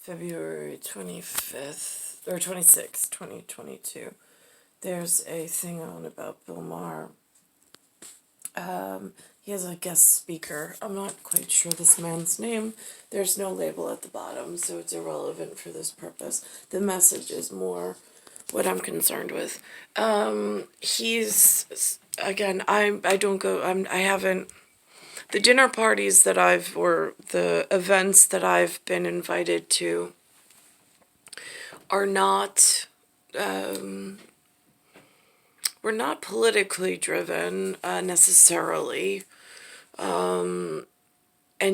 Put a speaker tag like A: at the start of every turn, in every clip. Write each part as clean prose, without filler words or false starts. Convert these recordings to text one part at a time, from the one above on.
A: February 25th, or 26th, 2022, there's a thing on about Bill Maher. He has a guest speaker. I'm not quite sure this man's name. There's no label at the bottom, so it's irrelevant for this purpose. The message is more what I'm concerned with. He's, again, I don't go, I haven't, the dinner parties that or the events that I've been invited to are not, we're not politically driven, necessarily. And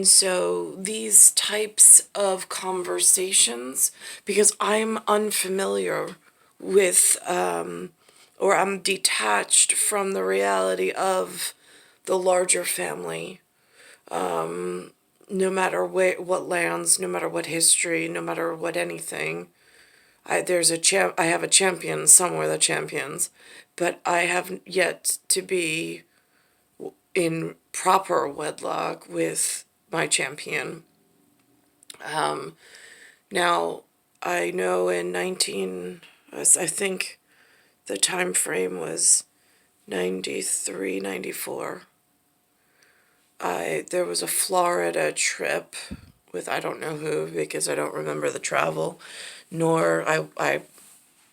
A: so these types of conversations, because I'm unfamiliar with, or I'm detached from the reality of the larger family, no matter what lands, no matter what history, no matter what anything. I have a champion somewhere that champions, but I have yet to be in proper wedlock with my champion. Now, I know I think the time frame was 93, 94. There was a Florida trip with I don't know who, because I don't remember the travel, nor I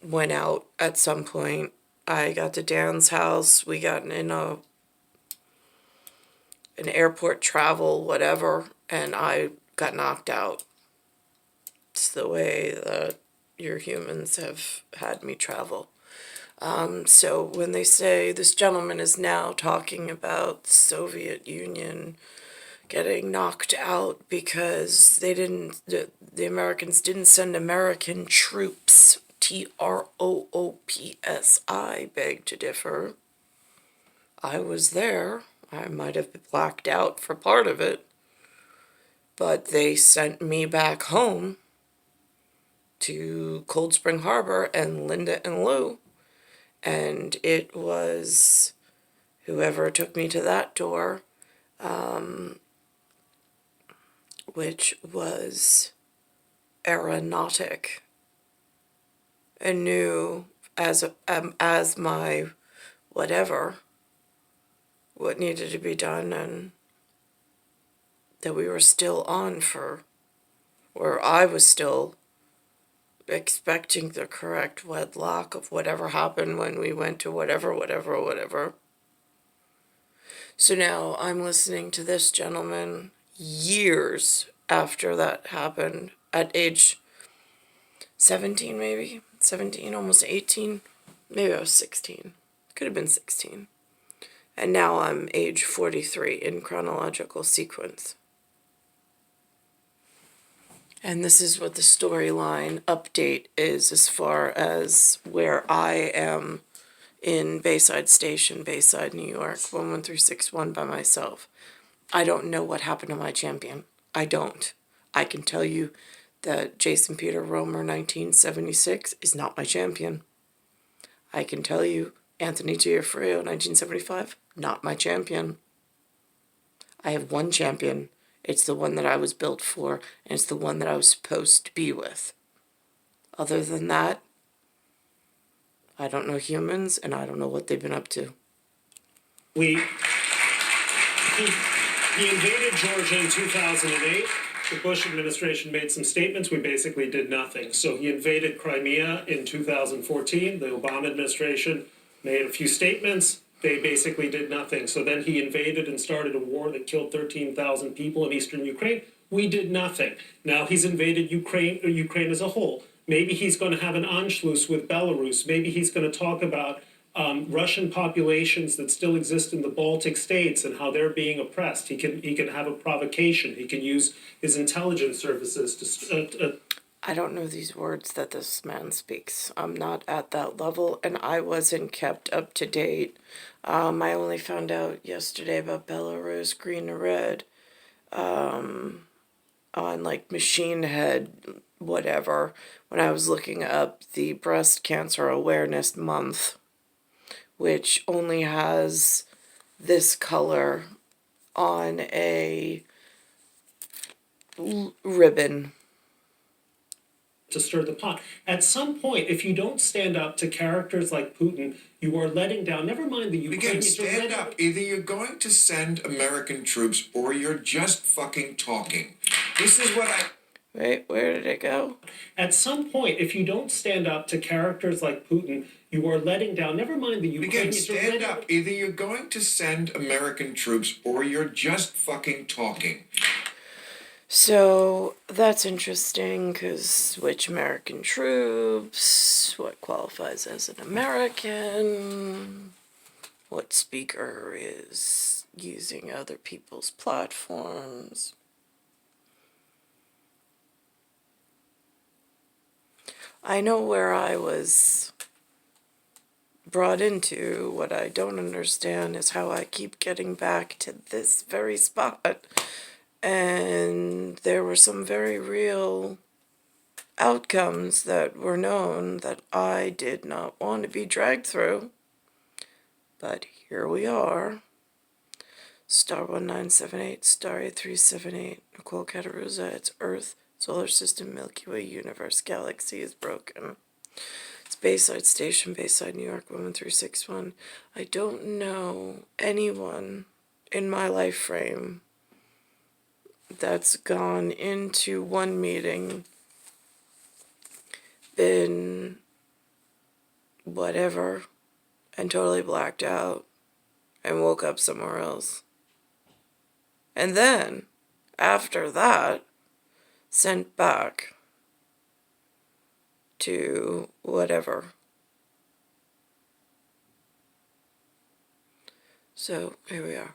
A: went out at some point. I got to Dan's house. We got in an airport travel, whatever, and I got knocked out. It's the way that your humans have had me travel. So when they say this gentleman is now talking about the Soviet Union getting knocked out because the Americans didn't send American troops, TROOPS, I beg to differ. I was there. I might have blacked out for part of it, but they sent me back home to Cold Spring Harbor and Linda and Lou, and it was whoever took me to that door, which was aeronautic, and knew as my whatever what needed to be done, and that we were still on or I was still expecting the correct wedlock of whatever happened when we went to whatever. So now I'm listening to this gentleman years after that happened, at age 17 maybe, 17, almost 18, maybe I was 16, could have been 16. And now I'm age 43 in chronological sequence. And this is what the storyline update is as far as where I am in Bayside Station, Bayside, New York, 11361 by myself. I don't know what happened to my champion. I don't. I can tell you that Jason Peter Romer 1976 is not my champion. I can tell you Anthony Giaffrio 1975, not my champion. I have one champion. It's the one that I was built for, and it's the one that I was supposed to be with. Other than that, I don't know humans, and I don't know what they've been up to.
B: He invaded Georgia in 2008. The Bush administration made some statements. We basically did nothing. So he invaded Crimea in 2014. The Obama administration made a few statements. They basically did nothing. So then he invaded and started a war that killed 13,000 people in eastern Ukraine. We did nothing. Now he's invaded Ukraine as a whole. Maybe he's going to have an Anschluss with Belarus. Maybe he's going to talk about Russian populations that still exist in the Baltic states and how they're being oppressed. He can have a provocation. He can use his intelligence services to.
A: I don't know these words that this man speaks. I'm not at that level, and I wasn't kept up to date. I only found out yesterday about Belarus, green and red, on like Machine Head, whatever, when I was looking up the Breast Cancer Awareness Month, which only has this color on a ribbon.
B: to stir the pot. At some point, if you don't stand up to characters like Putin, you are letting down, never mind the Ukraine.
C: Again, stand up. Either you're going to send American troops or you're just fucking talking. This is what I...
A: Wait, where did it go?
B: At some point, if you don't stand up to characters like Putin, you are letting down, never mind the Ukraine.
C: Again, stand up. Either you're going to send American troops or you're just fucking talking.
A: So that's interesting, because which American troops, what qualifies as an American, what speaker is using other people's platforms. I know where I was brought into. What I don't understand is how I keep getting back to this very spot. And there were some very real outcomes that were known that I did not want to be dragged through. But here we are. Star 1978, Star 8378, Nicole, Cattaruzza, it's Earth, Solar System, Milky Way, Universe, Galaxy is broken. It's Bayside Station, Bayside, New York, 11361. I don't know anyone in my life frame that's gone into one meeting, been whatever, and totally blacked out, and woke up somewhere else. And then, after that, sent back to whatever. So, here we are.